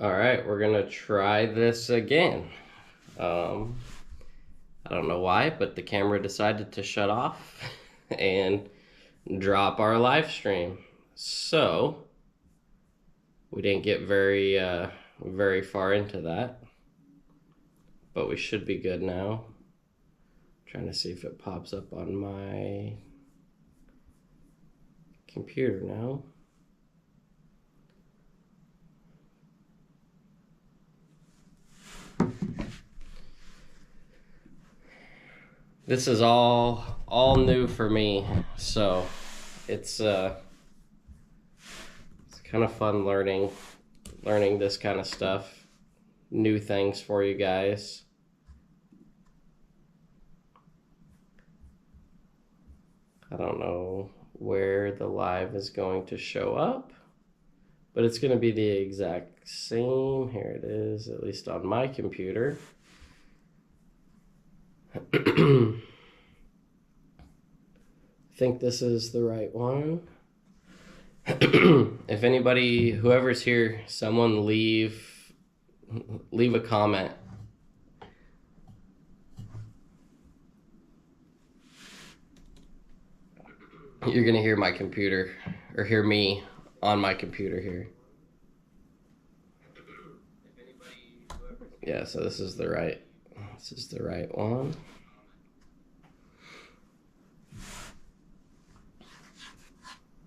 All right, we're gonna try this again. I don't know why, but the camera decided to shut off and drop our live stream. So we didn't get very far into that, but we should be good now. Trying to see if it pops up on my computer now. This is all new for me, so it's kind of fun learning this kind of stuff, new things for you guys. I don't know where the live is going to show up, but it's going to be the exact same. Here it is, at least on my computer. I think this is the right one. If anybody, whoever's here, someone leave a comment. You're gonna hear my computer, or hear me on my computer here. Yeah, so this is the right one.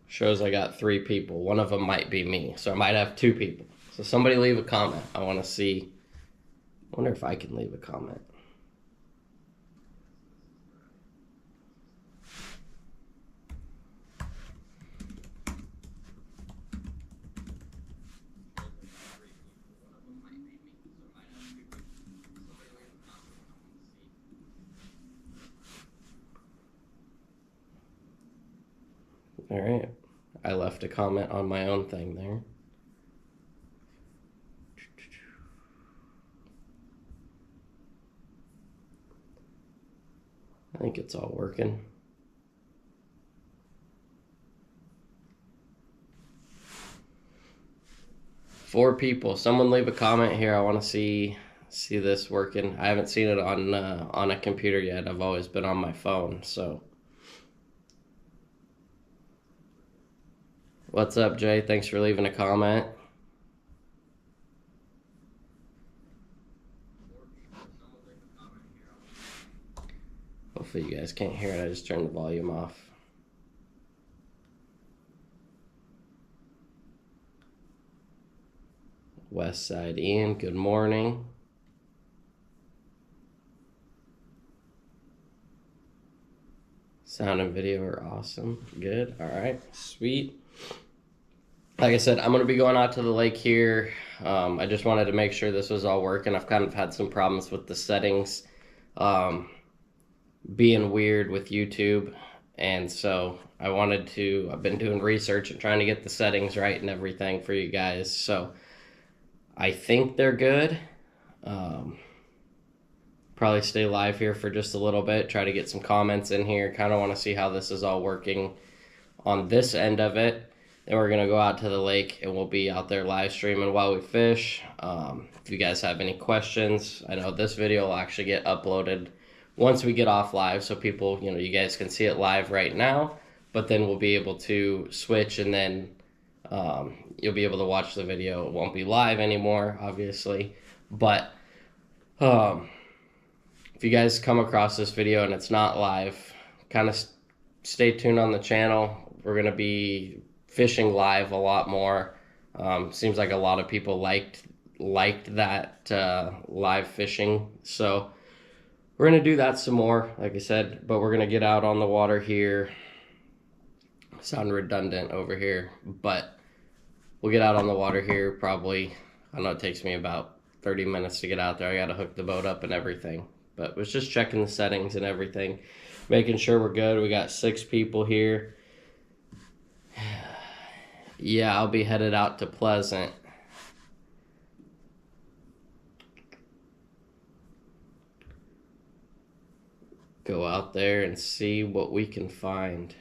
Shows I got 3 people. One of them might be me, so I might have 2 people. So somebody leave a comment. I want to see. I wonder if I can leave a comment. All right. I left a comment on my own thing there. I think it's all working. Four people. Someone leave a comment here. I want to see this working. I haven't seen it on a computer yet. I've always been on my phone. So, what's up, Jay? Thanks for leaving a comment. Hopefully you guys can't hear it. I just turned the volume off. West Side Ian, good morning. Sound and video are awesome. Good. All right. Sweet. Like I said, I'm going to be going out to the lake here. I just wanted to make sure this was all working. I've kind of had some problems with the settings being weird with YouTube. And so I've been doing research and trying to get the settings right and everything for you guys. So I think they're good. Probably stay live here for just a little bit, try to get some comments in here. Kind of want to see how this is all working on this end of it. Then we're going to go out to the lake and we'll be out there live streaming while we fish. If you guys have any questions, I know this video will actually get uploaded once we get off live, so people, you guys can see it live right now, but then we'll be able to switch and then you'll be able to watch the video. It won't be live anymore, obviously, but if you guys come across this video and it's not live, kind of stay tuned on the channel. We're going to be fishing live a lot more. Seems like a lot of people liked that live fishing, so we're going to do that some more, like I said, but we're going to get out on the water here. Sound redundant over here, but we'll get out on the water here probably. I know it takes me about 30 minutes to get out there. I got to hook the boat up and everything, but was just checking the settings and everything, making sure we're good. We got 6 people here. Yeah, I'll be headed out to Pleasant. Go out there and see what we can find.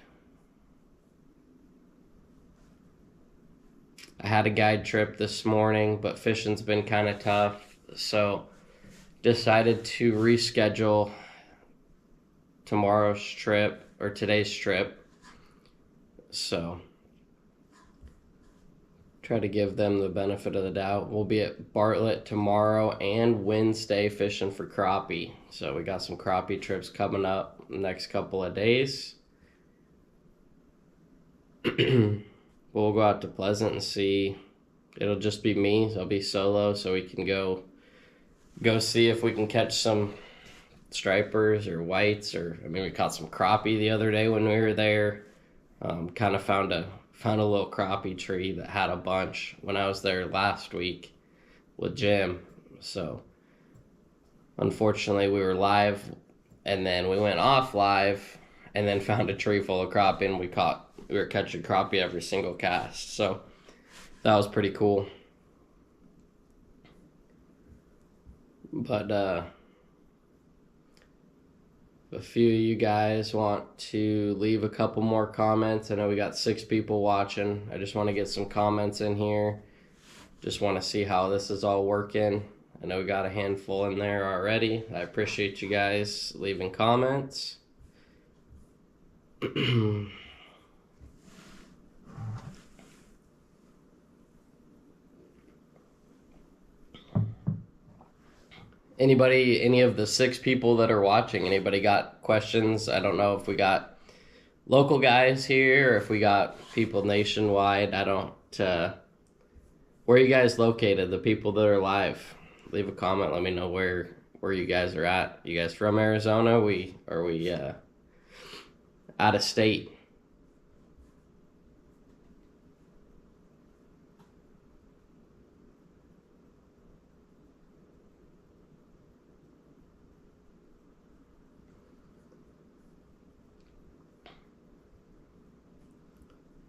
I had a guide trip this morning, but fishing's been kind of tough, so decided to reschedule tomorrow's trip or today's trip. So try to give them the benefit of the doubt. We'll be at Bartlett tomorrow and Wednesday fishing for crappie. So we got some crappie trips coming up the next couple of days. We'll go out to Pleasant and see. It'll just be me. I'll be solo, so we can go see if we can catch some stripers or whites, or I mean, we caught some crappie the other day when we were there. Kind of found a little crappie tree that had a bunch when I was there last week with Jim. So unfortunately, we were live, and then we went off live, and then found a tree full of crappie, and we were catching crappie every single cast. So that was pretty cool. But if a few of you guys want to leave a couple more comments, I know we got 6 people watching. I just want to get some comments in here. Just want to see how this is all working. I know we got a handful in there already. I appreciate you guys leaving comments. Any of the 6 people that are watching, anybody got questions? I don't know if we got local guys here or if we got people nationwide. I don't, where are you guys located? The people that are live, leave a comment. Let me know where you guys are at. You guys from Arizona? Are we out of state?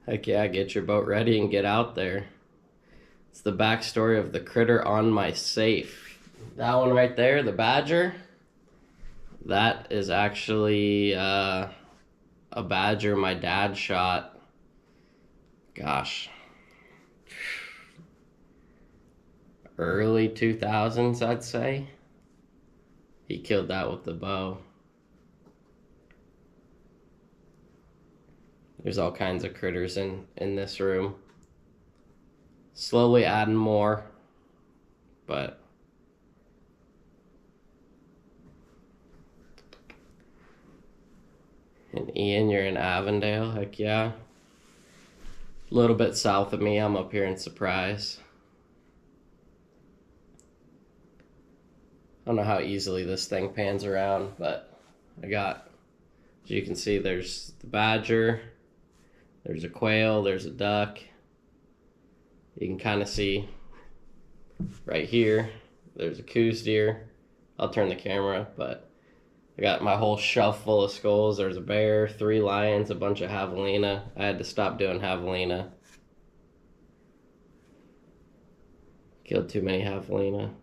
Heck yeah, get your boat ready and get out there. It's the backstory of the critter on my safe. That one right there, the badger, that is actually a badger my dad shot. Gosh. Early 2000s, I'd say. He killed that with the bow. There's all kinds of critters in this room. Slowly adding more, but and Ian, you're in Avondale? Heck yeah. A little bit south of me. I'm up here in Surprise. I don't know how easily this thing pans around, but I got, as you can see, there's the badger. There's a quail, there's a duck. You can kind of see right here, there's a Coues deer. I'll turn the camera, but I got my whole shelf full of skulls. There's a bear, 3 lions, a bunch of javelina. I had to stop doing javelina. Killed too many javelina.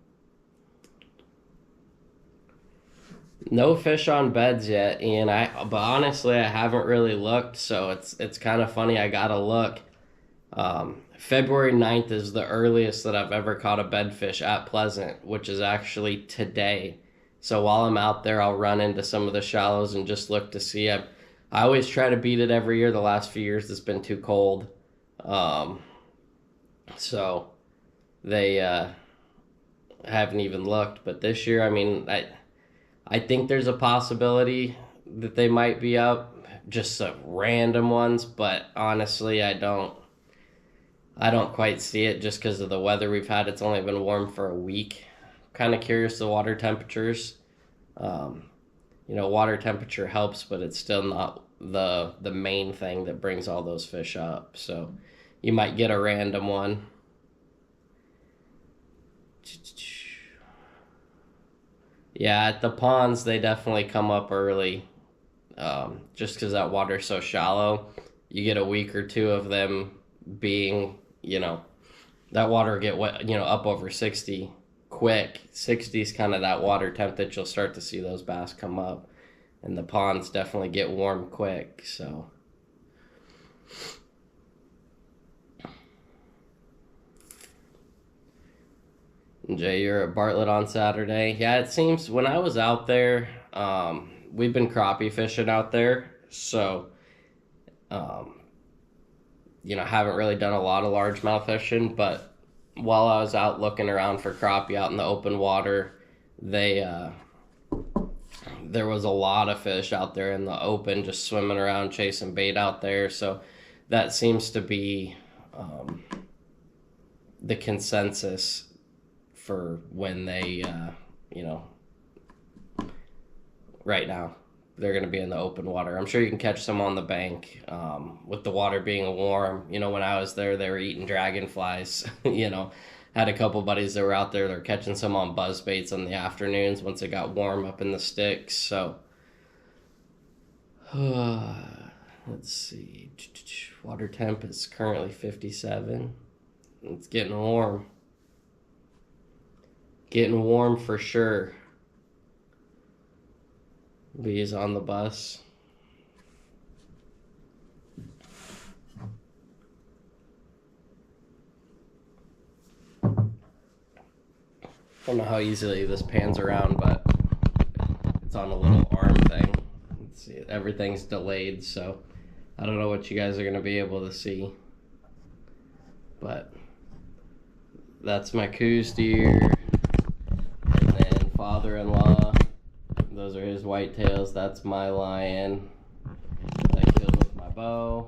No fish on beds yet, Ian. But honestly, I haven't really looked, so it's kind of funny. I gotta look. February 9th is the earliest that I've ever caught a bedfish at Pleasant, which is actually today. So while I'm out there, I'll run into some of the shallows and just look to see. I always try to beat it every year. The last few years, it's been too cold. So they haven't even looked. But this year, I mean, I think there's a possibility that they might be up, just some random ones, but honestly, I don't quite see it just because of the weather we've had. It's only been warm for a week. Kind of curious the water temperatures. Water temperature helps, but it's still not the main thing that brings all those fish up. So you might get a random one. Yeah, at the ponds, they definitely come up early. Just because that water's so shallow, you get a week or 2 of them being, that water get wet, up over 60 quick. 60 is kind of that water temp that you'll start to see those bass come up. And the ponds definitely get warm quick, so. Jay, you're at Bartlett on Saturday. Yeah, it seems when I was out there, we've been crappie fishing out there, so um, haven't really done a lot of largemouth fishing. But while I was out looking around for crappie out in the open water, they there was a lot of fish out there in the open, just swimming around chasing bait out there. So that seems to be the consensus for when they, right now, they're going to be in the open water. I'm sure you can catch some on the bank with the water being warm. When I was there, they were eating dragonflies. Had a couple buddies that were out there. They're catching some on buzz baits in the afternoons once it got warm up in the sticks. So, let's see. Water temp is currently 57. It's getting warm. Getting warm for sure. Lee's on the bus. Don't know how easily this pans around, but it's on a little arm thing. Let's see, everything's delayed, so I don't know what you guys are going to be able to see. But that's my Coos deer. And then father-in-law. Those are his whitetails. That's my lion that I killed with my bow.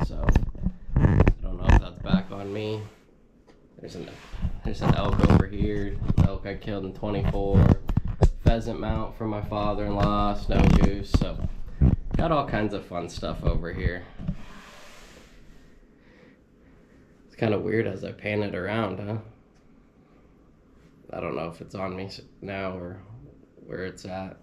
So I don't know if that's back on me. There's an elk over here. The elk I killed in 24. Pheasant mount from my father-in-law. Snow goose. So got all kinds of fun stuff over here. It's kind of weird as I pan it around, huh? I don't know if it's on me now or where it's at.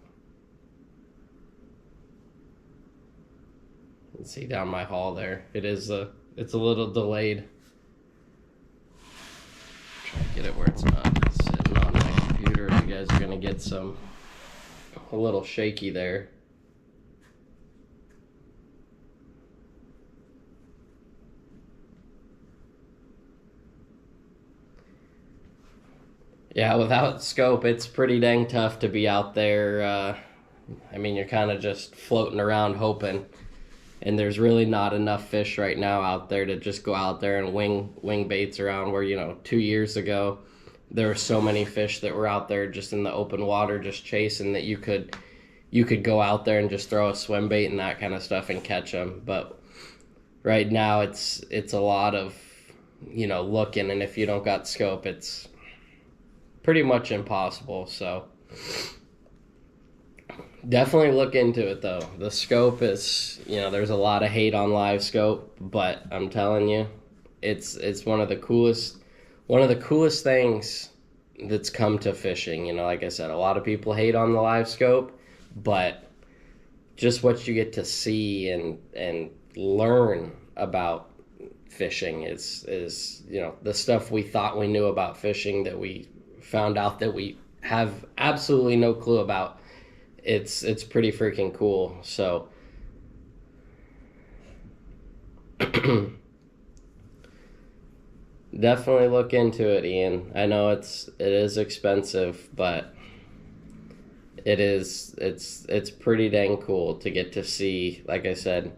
You can see down my hall there. It's a little delayed. Try to get it where it's not sitting on my computer. You guys are gonna get a little shaky there. Yeah, without scope, it's pretty dang tough to be out there. You're kind of just floating around hoping, and there's really not enough fish right now out there to just go out there and wing baits around where, 2 years ago, there were so many fish that were out there just in the open water just chasing that you could go out there and just throw a swim bait and that kind of stuff and catch them. But right now it's a lot of, looking, and if you don't got scope, it's pretty much impossible. So definitely look into it though. The scope is, there's a lot of hate on live scope, but I'm telling you, it's one of the coolest things that's come to fishing. Like I said, a lot of people hate on the live scope, but just what you get to see and learn about fishing is the stuff we thought we knew about fishing that we found out that we have absolutely no clue about. It's pretty freaking cool. So definitely look into it, Ian. I know it is expensive, but it's pretty dang cool to get to see. Like I said,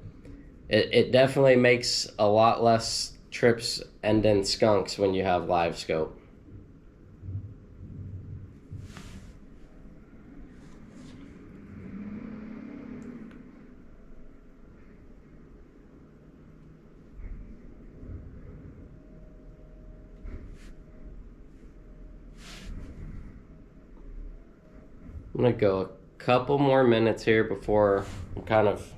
it definitely makes a lot less trips and in skunks when you have live scope. I'm going to go a couple more minutes here before I'm kind of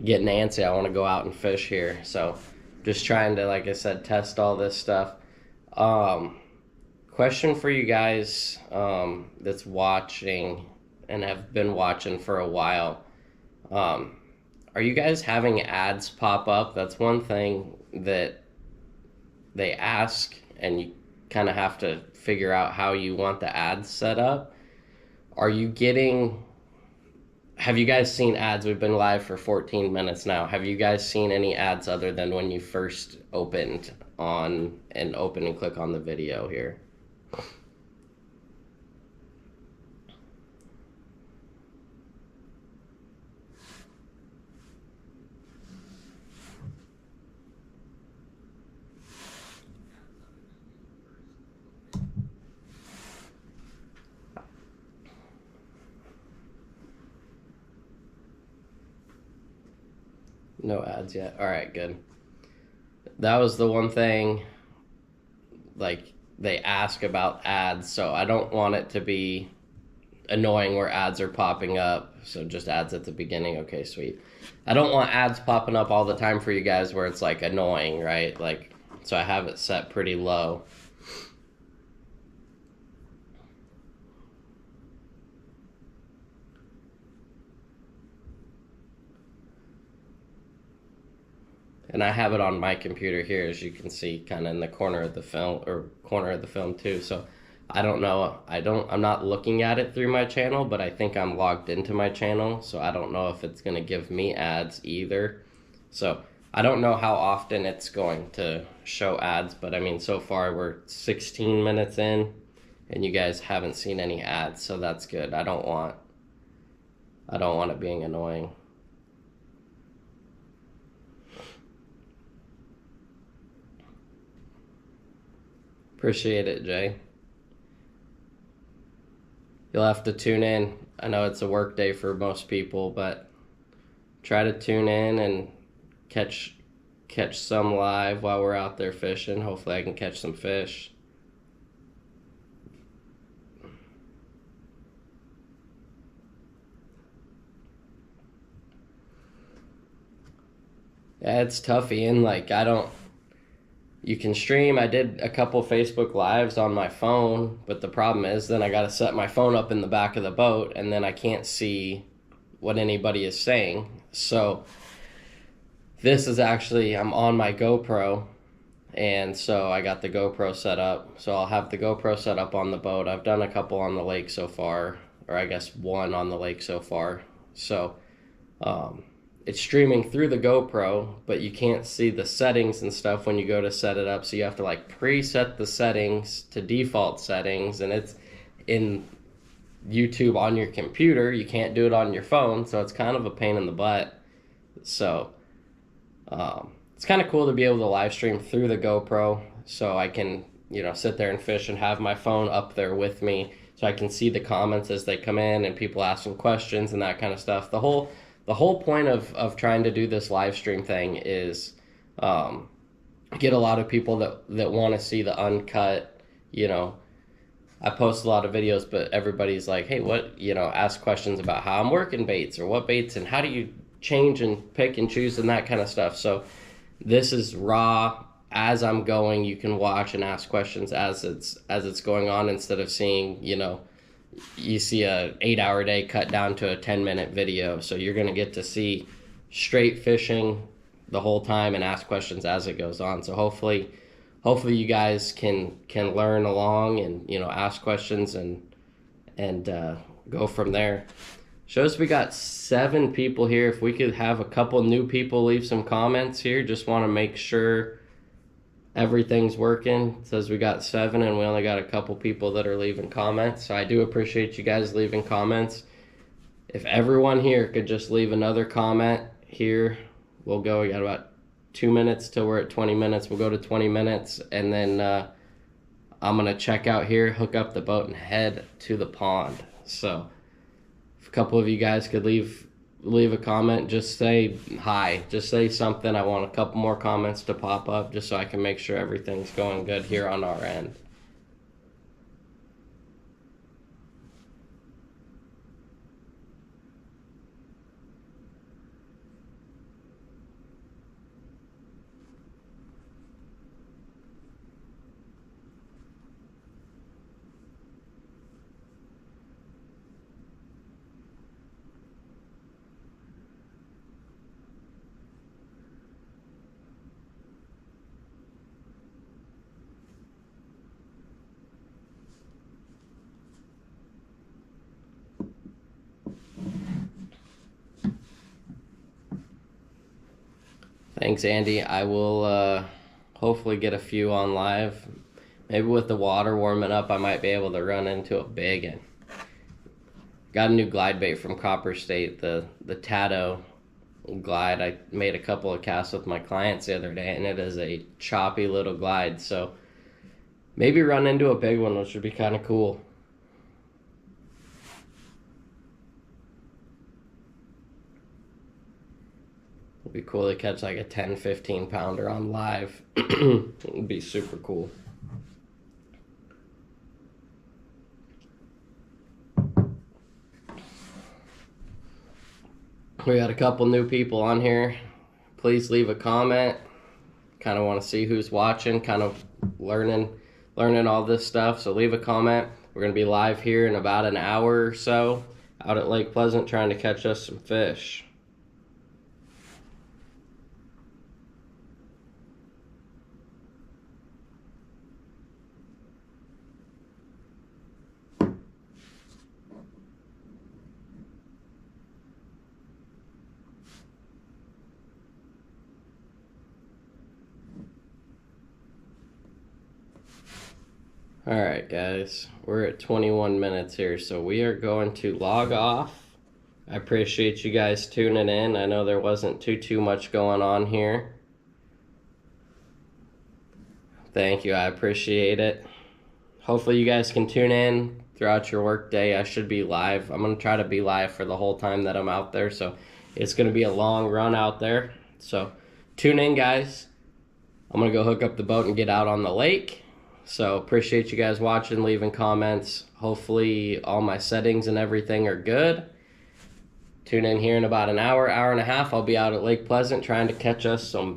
getting antsy. I want to go out and fish here. So just trying to, like I said, test all this stuff. Question for you guys that's watching and have been watching for a while. Are you guys having ads pop up? That's one thing that they ask, and you kind of have to figure out how you want the ads set up. Have you guys seen ads? We've been live for 14 minutes now. Have you guys seen any ads other than when you first opened on and open and click on the video here. No ads yet. All right, good. That was the one thing, like, they ask about ads, so I don't want it to be annoying where ads are popping up. So just ads at the beginning. Okay, sweet. I don't want ads popping up all the time for you guys where it's like annoying, right? Like, so I have it set pretty low. And I have it on my computer here, as you can see, kind of in the corner of the film, or corner of the film too. So I don't know. I'm not looking at it through my channel, but I think I'm logged into my channel. So I don't know if it's going to give me ads either. So I don't know how often it's going to show ads, but I mean, so far we're 16 minutes in and you guys haven't seen any ads. So that's good. I don't want it being annoying. Appreciate it, Jay. You'll have to tune in. I know it's a work day for most people, but try to tune in and catch some live while we're out there fishing. Hopefully I can catch some fish. Yeah, it's tough, Ian. Like, you can stream. I did a couple Facebook lives on my phone, but the problem is then I got to set my phone up in the back of the boat and then I can't see what anybody is saying. So this is actually, I'm on my GoPro, and so I got the GoPro set up. So I'll have the GoPro set up on the boat. I've done a couple on the lake so far, or I guess one on the lake so far. So it's streaming through the GoPro, but you can't see the settings and stuff when you go to set it up. So you have to like preset the settings to default settings, and it's in YouTube on your computer. You can't do it on your phone, so it's kind of a pain in the butt. So it's kind of cool to be able to live stream through the GoPro, so I can, sit there and fish and have my phone up there with me, so I can see the comments as they come in and people asking questions and that kind of stuff. The whole point of trying to do this live stream thing is get a lot of people that want to see the uncut. I post a lot of videos, but everybody's like, hey, ask questions about how I'm working baits, or what baits and how do you change and pick and choose and that kind of stuff. So this is raw. As I'm going, you can watch and ask questions as it's going on, instead of seeing, you see a 8-hour day cut down to a 10-minute video. So you're going to get to see straight fishing the whole time and ask questions as it goes on. So hopefully you guys can learn along and, ask questions and go from there. Shows we got 7 people here. If we could have a couple new people leave some comments here, just want to make sure everything's working. It says we got 7 and we only got a couple people that are leaving comments. So I do appreciate you guys leaving comments. If everyone here could just leave another comment here, we'll go. We got about 2 minutes till we're at 20 minutes. We'll go to 20 minutes, and then I'm going to check out here, hook up the boat, and head to the pond. So if a couple of you guys could leave a comment, just say hi, just say something. I want a couple more comments to pop up just so I can make sure everything's going good here on our end. Thanks, Andy. I will hopefully get a few on live. Maybe with the water warming up, I might be able to run into a big one. Got a new glide bait from Copper State, the Tato glide. I made a couple of casts with my clients the other day, and it is a choppy little glide. So maybe run into a big one, which would be kind of cool. It'd be cool to catch like a 10, 15 pounder on live. It'd be super cool. We got a couple new people on here. Please leave a comment. Kind of want to see who's watching, kind of learning all this stuff. So leave a comment. We're going to be live here in about an hour or so out at Lake Pleasant trying to catch us some fish. Alright guys, we're at 21 minutes here, so we are going to log off. I appreciate you guys tuning in. I know there wasn't too much going on here. Thank you, I appreciate it. Hopefully you guys can tune in throughout your work day. I should be live. I'm going to try to be live for the whole time that I'm out there, so it's going to be a long run out there. So tune in guys. I'm going to go hook up the boat and get out on the lake. So appreciate you guys watching, leaving comments. Hopefully all my settings and everything are good. Tune in here in about an hour and a half. I'll be out at Lake Pleasant trying to catch us some